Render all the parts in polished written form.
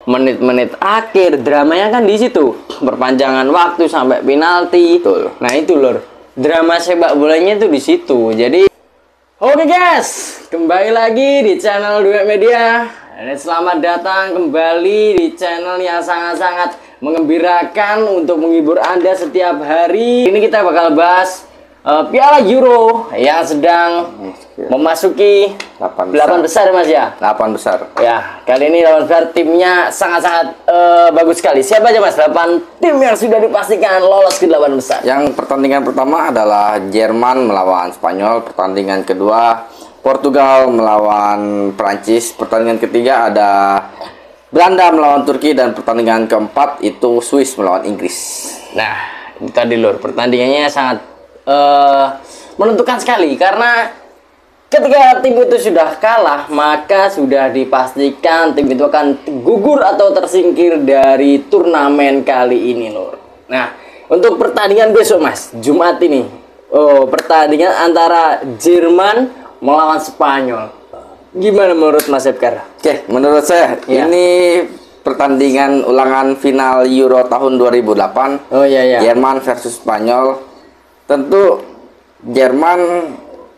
menit-menit akhir dramanya kan di situ, perpanjangan waktu sampai penalti. Betul. Nah itu lor, drama sepak bolanya itu di situ. Jadi oke guys, kembali lagi di channel Duet Media. Dan selamat datang kembali di channel yang sangat-sangat mengembirakan untuk menghibur Anda setiap hari. Ini kita bakal bahas Piala Euro yang sedang memasuki 8 besar Mas ya. 8 besar. Ya, kali ini 8 besar timnya sangat-sangat bagus sekali. Siapa aja Mas 8 tim yang sudah dipastikan lolos ke 8 besar? Yang pertandingan pertama adalah Jerman melawan Spanyol, pertandingan kedua Portugal melawan Prancis, pertandingan ketiga ada Belanda melawan Turki, dan pertandingan keempat itu Swiss melawan Inggris. Nah, itu tadi lor, pertandingannya sangat menentukan sekali karena ketika tim itu sudah kalah, maka sudah dipastikan tim itu akan gugur atau tersingkir dari turnamen kali ini, lor. Nah, untuk pertandingan besok, Mas, Jumat ini, pertandingan antara Jerman melawan Spanyol. Gimana menurut Mas Epkar? Oke, menurut saya ini pertandingan ulangan final Euro tahun 2008. Oh iya. Jerman versus Spanyol. Tentu Jerman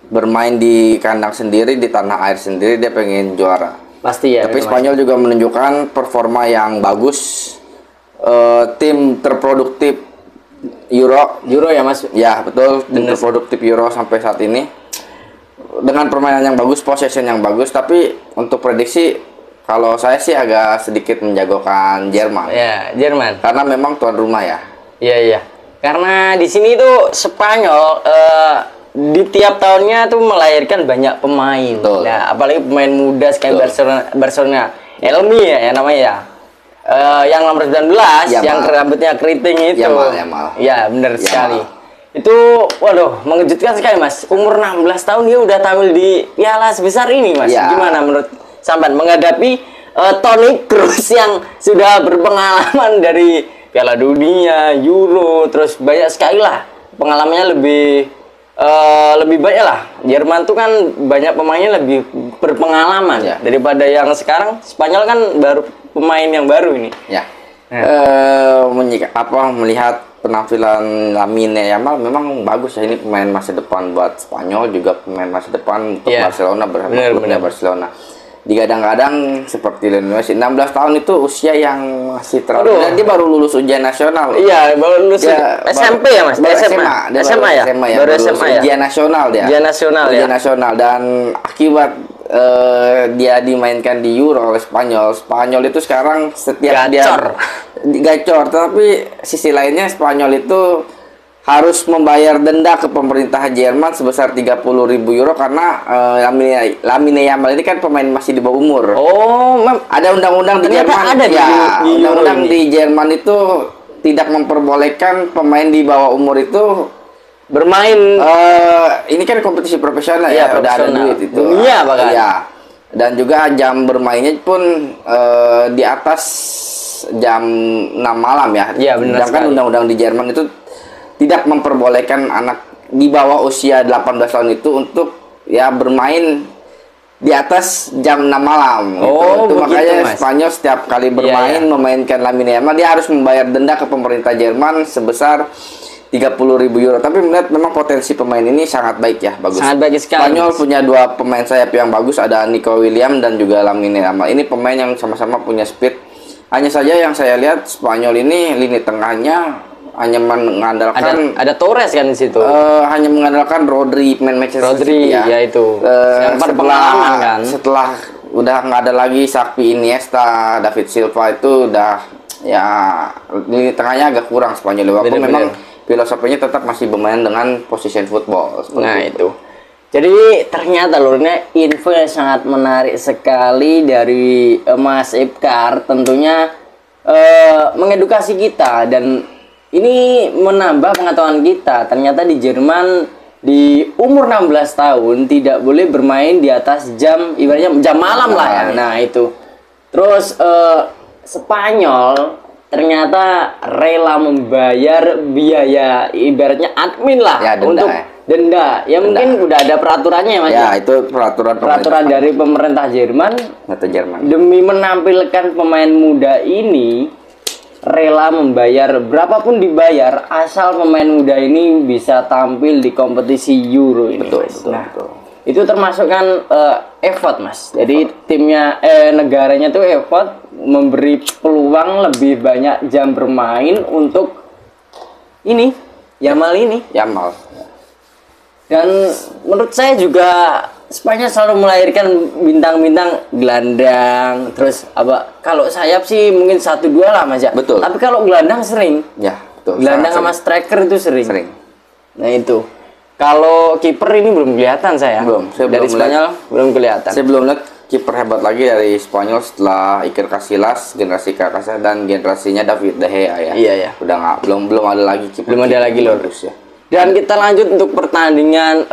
bermain di kandang sendiri, di tanah air sendiri, dia pengen juara. Pasti ya. Tapi Spanyol juga menunjukkan performa yang bagus. Tim terproduktif Euro ya Mas. Ya betul, tim terproduktif Euro sampai saat ini dengan permainan yang bagus, possession yang bagus. Tapi untuk prediksi, kalau saya sih agak sedikit menjagokan Jerman. Ya, Jerman. Karena memang tuan rumah ya. Iya. Karena di sini tuh Spanyol di tiap tahunnya tuh melahirkan banyak pemain. Betul. Nah, apalagi pemain muda kayak Barcelona. Elmi ya namanya ya. Yang nomor 19 yang rambutnya keriting itu. Yamal. Ya, benar sekali. Itu waduh, mengejutkan sekali, Mas. Umur 16 tahun dia udah tampil di piala sebesar ini, Mas. Ya. Gimana menurut sampean menghadapi Toni Kroos yang sudah berpengalaman dari Piala Dunia, Euro, terus banyak sekali lah pengalamannya lebih banyak lah. Jerman tuh kan banyak pemainnya lebih berpengalaman daripada yang sekarang. Spanyol kan baru pemain yang baru ini. Ya. Melihat penampilan Lamine Yamal memang bagus ya, ini pemain masa depan buat Spanyol, juga pemain masa depan untuk Barcelona, benar. Barcelona. Digadang-gadang seperti Lionel Messi, 16 tahun itu usia yang masih terlalu. Dan dia baru lulus ujian nasional. Iya, baru lulus SMP ya, Mas? SMA ya? Baru ujian nasional dia. Ujian nasional, dan akibat dia dimainkan di Euro oleh Spanyol. Spanyol itu sekarang setiap gacor, tapi sisi lainnya Spanyol itu harus membayar denda ke pemerintah Jerman sebesar 30.000 euro karena Lamine Yamal ini kan pemain masih di bawah umur. Ada undang-undang di Jerman. Undang-undang di Jerman itu tidak memperbolehkan pemain di bawah umur itu bermain. Ini kan kompetisi profesional ya, udah ada duit itu. Iya, bahkan. Ya. Dan juga jam bermainnya pun di atas jam 6 malam ya. Iya, benar sekali. Sedangkan undang-undang di Jerman itu tidak memperbolehkan anak di bawah usia 18 tahun itu untuk bermain di atas jam 6 malam. Itu makanya Spanyol setiap kali bermain memainkan Lamine Yamal, dia harus membayar denda ke pemerintah Jerman sebesar 30.000 euro. Tapi melihat memang potensi pemain ini sangat baik ya, bagus. Sangat baik sekali. Spanyol punya dua pemain sayap yang bagus, ada Nico Williams dan juga Lamine Yamal. Ini pemain yang sama-sama punya speed. Hanya saja yang saya lihat Spanyol ini lini tengahnya hanya mengandalkan ada Torres kan di situ. Hanya mengandalkan Rodri, pemain Manchester City ya. Itu. Setelah udah nggak ada lagi Xavi, Iniesta, David Silva, itu udah lini tengahnya agak kurang Spanyol. Walaupun memang filosofinya tetap masih bermain dengan position football. Itu. Jadi ternyata lurnya info yang sangat menarik sekali dari Mas Ipkar, tentunya mengedukasi kita, dan ini menambah pengetahuan kita. Ternyata di Jerman di umur 16 tahun tidak boleh bermain di atas jam, ibaratnya jam malam lah ya. Nah itu. Terus Spanyol ternyata rela membayar biaya ibaratnya admin lah denda. Ya mungkin udah ada peraturannya ya Mas. Ya, itu peraturan dari pemerintah Jerman. Demi menampilkan pemain muda ini rela membayar berapapun dibayar asal pemain muda ini bisa tampil di kompetisi Euro ini. Betul. Itu termasuk kan effort Mas. Jadi timnya negaranya tuh effort memberi peluang lebih banyak jam bermain untuk ini Yamal. Dan menurut saya juga Spanyol selalu melahirkan bintang-bintang gelandang, terus kalau sayap sih mungkin 1-2 lah Mas ya. Betul. Tapi kalau gelandang sering. Ya, betul. Gelandang sama striker itu sering. Nah itu. Kalau kiper ini belum kelihatan saya. Dari Spanyol belum kelihatan. Saya belum lihat kiper hebat lagi dari Spanyol setelah Iker Casillas, generasi Casillas dan generasinya David De Gea ya. Iya ya. Udah belum ada lagi kiper. Belum ada lagi loh. Ya. Dan kita lanjut untuk pertandingan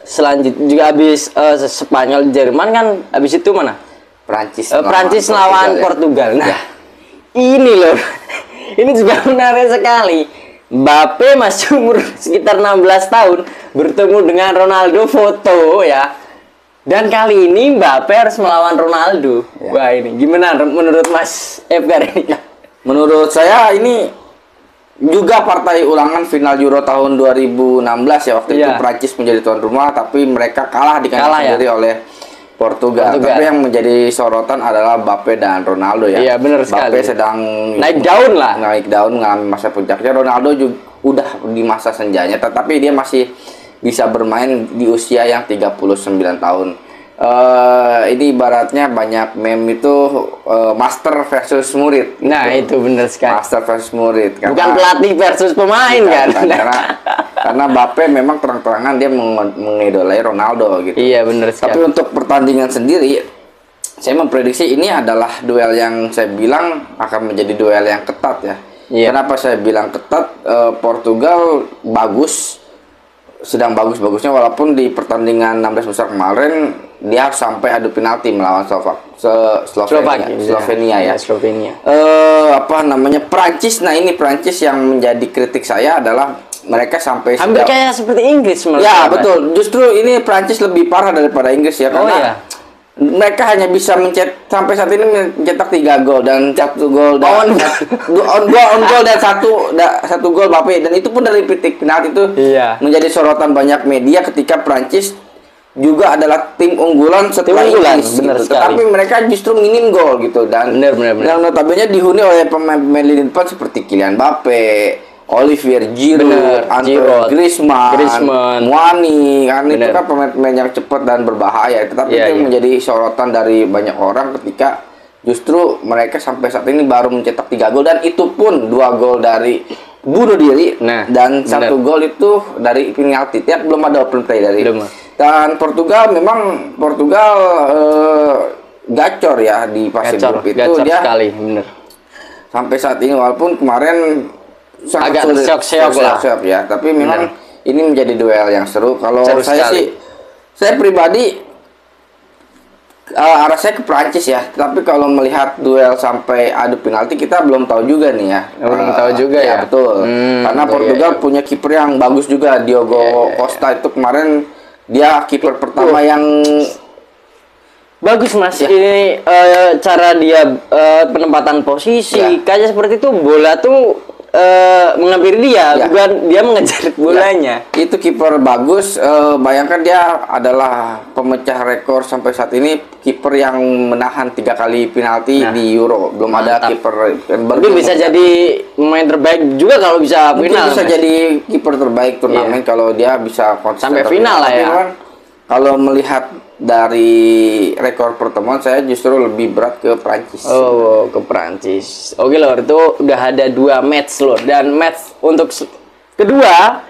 selanjutnya juga habis Spanyol Jerman kan habis itu mana? Prancis lawan Portugal. Nah, ini loh. Ini juga menarik sekali. Mbappe masih umur sekitar 16 tahun bertemu dengan Ronaldo foto ya. Dan kali ini Mbappe harus melawan Ronaldo. Ya. Wah, ini gimana menurut Mas Edgar ini? Menurut saya ini juga partai ulangan final Euro tahun 2016 ya, waktu itu Prancis menjadi tuan rumah tapi mereka kalah di kandang sendiri oleh Portugal. Tapi yang menjadi sorotan adalah Mbappe dan Ronaldo ya. Iya, benar sekali. Mbappe sedang naik daun mengalami masa puncaknya. Ronaldo juga udah di masa senjanya, tetapi dia masih bisa bermain di usia yang 39 tahun. Ini ibaratnya banyak meme itu master versus murid. Nah, itu benar sekali. Master versus murid. Bukan pelatih versus pemain kan? Karena Mbappe memang terang-terangan dia mengidolai Ronaldo gitu. Iya, benar sekali. Tapi untuk pertandingan sendiri, saya memprediksi ini adalah duel yang saya bilang akan menjadi duel yang ketat ya. Iya. Kenapa saya bilang ketat? Portugal sedang bagus-bagusnya, walaupun di pertandingan 16 besar kemarin dia sampai adu penalti melawan Slovenia ya. Slovenia. Prancis. Nah, ini Prancis yang menjadi kritik saya adalah mereka sampai hampir kayak seperti Inggris malah. Ya, betul. Justru ini Prancis lebih parah daripada Inggris ya, karena mereka hanya bisa sampai saat ini mencetak 3 gol dan 1 gol on goal dan satu gol Mbappe, dan itu pun dari titik penalti itu menjadi sorotan banyak media ketika Prancis juga adalah tim unggulan setelah Inggris gitu. Tetapi mereka justru minim gol gitu, dan notabene dihuni oleh pemain-pemain lini depan seperti Kylian Mbappe, Olivier Giroud, Antoine Griezmann, Muani, kan itu kan pemain-pemain yang cepat dan berbahaya. Tetapi itu menjadi sorotan dari banyak orang ketika justru mereka sampai saat ini baru mencetak 3 gol, dan itu pun 2 gol dari bunuh diri dan 1 gol itu dari penalti. Belum ada open play dari. Dan Portugal gacor ya di fase grup itu, dia sekali, bener. Sampai saat ini walaupun kemarin agak syok ya, tapi memang ini menjadi duel yang seru. Kalau saya pribadi arah saya ke Prancis ya, tapi kalau melihat duel sampai adu penalti kita belum tahu juga nih ya. Belum tahu juga ya. Betul. Karena Portugal punya kiper yang bagus juga, Diogo Costa itu kemarin dia kiper pertama yang bagus Mas. Ini cara dia penempatan posisi kayak seperti itu, bola tuh menghampiri dia, bukan dia mengejar bolanya. Itu kiper bagus. Bayangkan dia adalah pemecah rekor sampai saat ini, kiper yang menahan 3 kali penalti di Euro. Belum ada kiper. Mungkin bisa jadi pemain terbaik juga kalau bisa final. Bisa jadi kiper terbaik turnamen kalau dia bisa sampai final lah ya. Kalau melihat dari rekor pertemuan, saya justru lebih berat ke Prancis. Oh, ke Prancis. Oke lor, itu udah ada 2 match lor, dan match untuk ketiga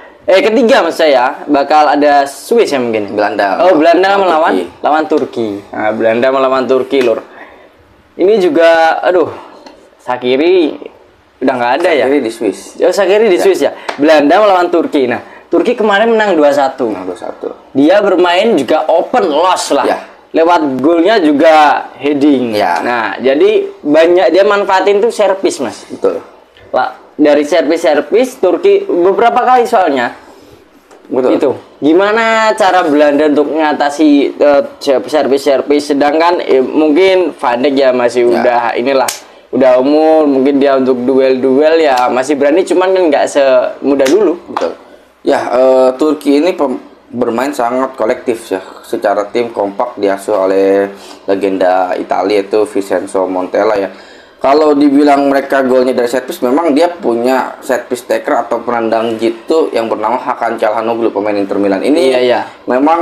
mas saya bakal ada Swiss ya mungkin. Belanda. Oh, Belanda melawan Turki. Nah, Belanda melawan Turki lor. Ini juga, Shaqiri udah nggak ada ya. Shaqiri di Swiss. Shaqiri di Swiss ya. Belanda melawan Turki. Nah, Turki kemarin menang 2-1. Dia bermain juga open loss lah. Lewat golnya juga heading. Nah, jadi banyak dia manfaatin tuh servis, Mas. Betul. Lah, dari servis Turki beberapa kali soalnya Betul. Itu. Gimana cara Belanda untuk mengatasi servis sedangkan mungkin Van Dijk ya masih udah inilah udah umur, mungkin dia untuk duel ya masih berani, cuman kan nggak semudah dulu. Betul. Ya, Turki ini bermain sangat kolektif ya, secara tim kompak diasuh oleh legenda Italia itu Vincenzo Montella ya. Kalau dibilang mereka golnya dari set piece, memang dia punya set piece taker atau penendang jitu yang bernama Hakan Çalhanoğlu, pemain Inter Milan ini. Memang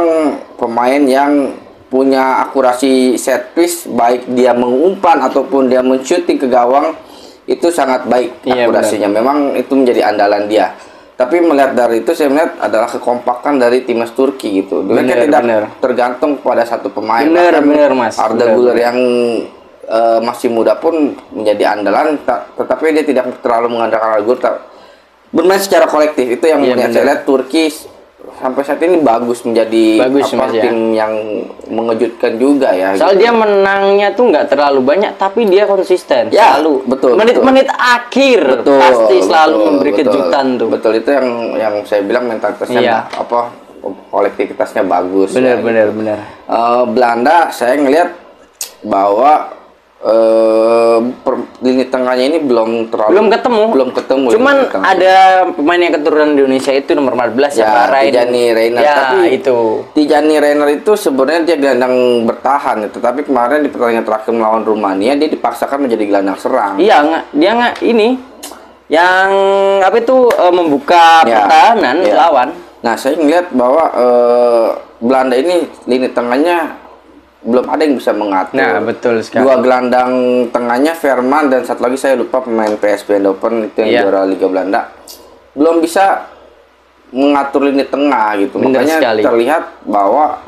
pemain yang punya akurasi set piece, baik dia mengumpan ataupun dia menshooting ke gawang itu sangat baik akurasinya. Memang itu menjadi andalan dia. Tapi melihat dari itu, saya melihat adalah kekompakan dari timnas Turki gitu. Mereka tidak tergantung pada satu pemain. Benar Mas. Arda Güler yang masih muda pun menjadi andalan, tetapi dia tidak terlalu mengandalkan Arda Güler. Bermain secara kolektif itu yang saya lihat Turki sampai saat ini bagus menjadi tim yang mengejutkan juga ya. Soal dia menangnya tuh nggak terlalu banyak, tapi dia konsisten selalu. Betul. Menit-menit akhir pasti selalu memberi kejutan tuh. Betul, itu yang saya bilang mentalitasnya kolektivitasnya bagus. Benar. Belanda saya ngelihat bahwa lini tengahnya ini belum ketemu. Cuman ada pemain yang keturunan Indonesia itu nomor 14 ya, Tijani Reiner. Tapi Tijani Reiner itu sebenarnya dia gelandang bertahan, tetapi kemarin di pertandingan terakhir melawan Rumania dia dipaksakan menjadi gelandang serang. Iya, dia nggak ini yang membuka pertahanan lawan. Nah, saya ngeliat bahwa Belanda ini lini tengahnya belum ada yang bisa mengatur. Nah, betul sekali. Dua gelandang tengahnya Veerman dan satu lagi saya lupa pemain PSV Eindhoven itu yang juara Liga Belanda. Belum bisa mengatur lini tengah gitu. Makanya terlihat bahwa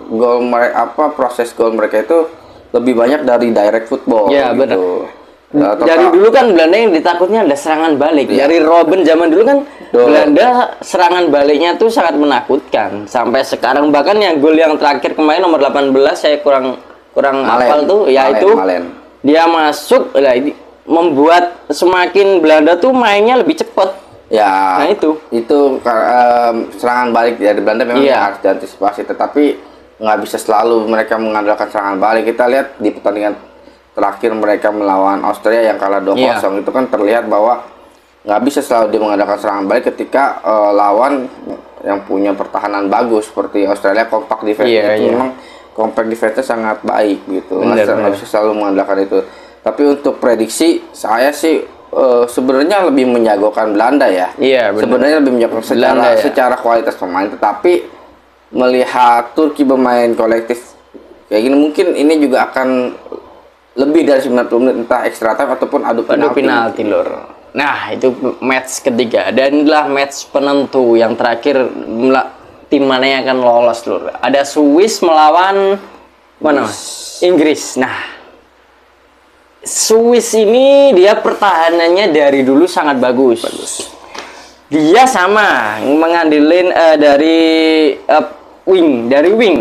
proses gol mereka itu lebih banyak dari direct football. Iya, gitu. Dari dulu kan Belanda yang ditakutnya ada serangan balik. Dari Robben zaman dulu kan Belanda serangan baliknya tuh sangat menakutkan. Sampai sekarang bahkan yang gol yang terakhir kemarin nomor 18 saya kurang hafal tuh dia masuk membuat semakin Belanda tuh mainnya lebih cepat. Ya. Nah itu serangan balik dari Belanda memang harus diantisipasi, tetapi nggak bisa selalu mereka mengandalkan serangan balik. Kita lihat di pertandingan terakhir mereka melawan Austria yang kalah 2-0 itu kan terlihat bahwa nggak bisa selalu dia mengandalkan serangan balik ketika lawan yang punya pertahanan bagus seperti Australia. Kompak defense itu memang compact defense sangat baik gitu. Nggak bisa selalu mengandalkan itu. Tapi untuk prediksi saya sih sebenarnya lebih menjagokan Belanda ya. Sebenarnya lebih menjagokan secara kualitas pemain, tetapi melihat Turki bermain kolektif kayak gini mungkin ini juga akan lebih dari 90 menit, entah extra time ataupun adu penalti lur. Nah, itu match ketiga dan inilah match penentu yang terakhir tim mana yang akan lolos lur. Ada Swiss melawan mana? Inggris. Nah, Swiss ini dia pertahanannya dari dulu sangat bagus. Dia sama mengandelin dari wing,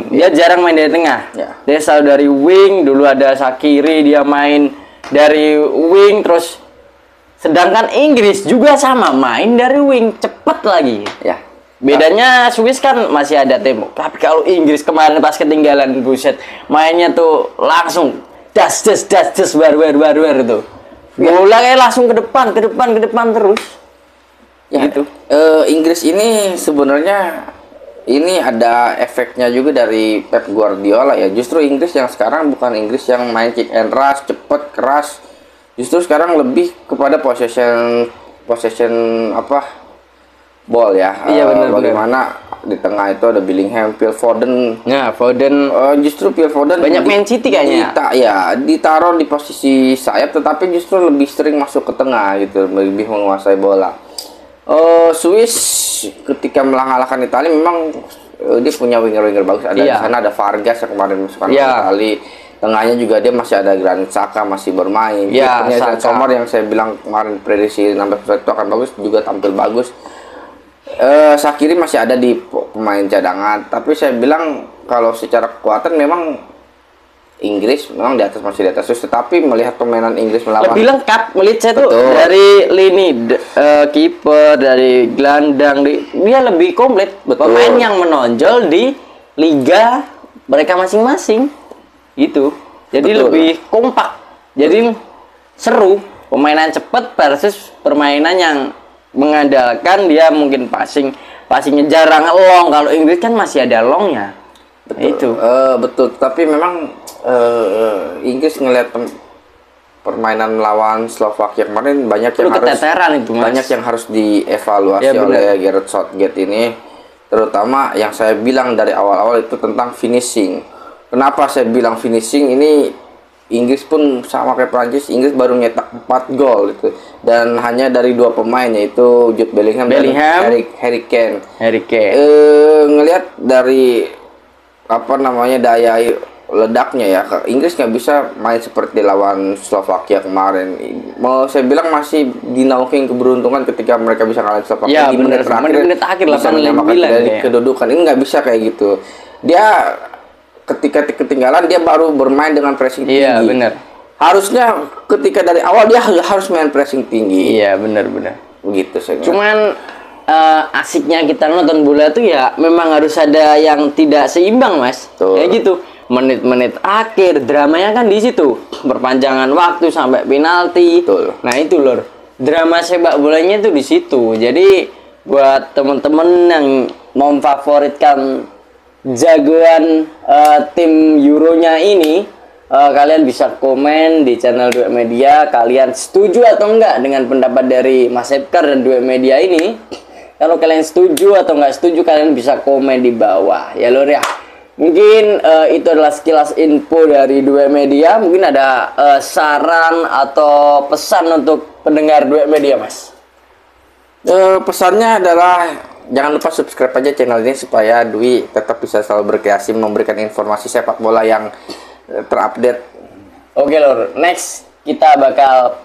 dia jarang main dari tengah. Dia selalu dari wing. Dulu ada Shaqiri, dia main dari wing terus. Sedangkan Inggris juga sama main dari wing, cepet lagi. Bedanya Swiss kan masih ada tempo. Tapi kalau Inggris kemarin pas ketinggalan, buset, mainnya tuh langsung das baru tuh. Bola kayak langsung ke depan terus. Gitu. Inggris ini sebenarnya ini ada efeknya juga dari Pep Guardiola ya. Justru Inggris yang sekarang bukan Inggris yang main kick and rush, cepet, keras. Justru sekarang lebih kepada possession ball ya. Bagaimana di tengah itu ada Bellingham, Phil Foden. Justru Phil Foden banyak main City kayaknya. Ditaruh di posisi sayap, tetapi justru lebih sering masuk ke tengah gitu, lebih menguasai bola. Swiss ketika mengalahkan Italia memang dia punya winger bagus. Ada di sana ada Vargas yang kemarin masukkan Italia. Tengahnya juga dia masih ada Granit Xhaka masih bermain. Sommer yang saya bilang kemarin prediksi 16% itu akan bagus juga tampil bagus. Shaqiri masih ada di pemain cadangan, tapi saya bilang kalau secara kekuatan memang Inggris memang masih di atas terus, tetapi melihat permainan Inggris melawan lebih lengkap melihat saya tuh dari lini kiper, dari gelandang, dia lebih komplit. Pemain yang menonjol di liga mereka masing-masing gitu. Jadi lebih kompak. Jadi seru, permainan cepat versus permainan yang mengandalkan dia mungkin passingnya jarang long. Kalau Inggris kan masih ada longnya. Itu betul, tapi memang Inggris ngelihat permainan lawan Slovakia kemarin banyak yang banyak yang harus dievaluasi oleh Gareth Southgate ini, terutama yang saya bilang dari awal-awal itu tentang finishing. Kenapa saya bilang finishing ini? Inggris pun sama kayak Prancis, Inggris baru nyetak 4 gol gitu, dan hanya dari 2 pemain, yaitu Jude Bellingham dan Harry Kane. Ngelihat dari daya ledaknya ya, Inggris nggak bisa main seperti lawan Slovakia kemarin. Mau saya bilang masih dinaukin keberuntungan ketika mereka bisa kalah Slovakia di menit terakhir bisa menyamakan dari kedudukan. Ini nggak bisa kayak gitu. Dia ketika ketinggalan dia baru bermain dengan pressing tinggi. Iya benar. Harusnya ketika dari awal dia harus main pressing tinggi. Iya benar. Begitu saya. Cuman asiknya kita nonton bola tuh ya memang harus ada yang tidak seimbang, Mas. Kayak gitu. Menit-menit akhir dramanya kan di situ, perpanjangan waktu sampai penalti. Nah itu lor, drama sepak bolanya itu di situ. Jadi buat teman-teman yang memfavoritkan jagoan tim Euronya ini, kalian bisa komen di channel Duet Media. Kalian setuju atau enggak dengan pendapat dari Mas Epkar dan Duet Media ini? Kalau kalian setuju atau enggak setuju, kalian bisa komen di bawah ya lor ya. Mungkin itu adalah sekilas info dari Duet Media. Mungkin ada saran atau pesan untuk pendengar Duet Media, Mas? Pesannya adalah jangan lupa subscribe aja channel ini supaya Dwi tetap bisa selalu berkreasi memberikan informasi sepak bola yang terupdate. Oke lor, next kita bakal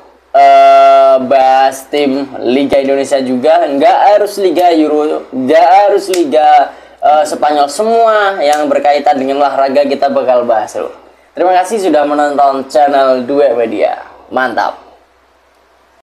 bahas tim Liga Indonesia juga. Nggak harus Liga Euro, nggak harus Liga Spanyol, semua yang berkaitan dengan olahraga kita bakal bahas loh. Terima kasih sudah menonton channel Duet Media. Mantap.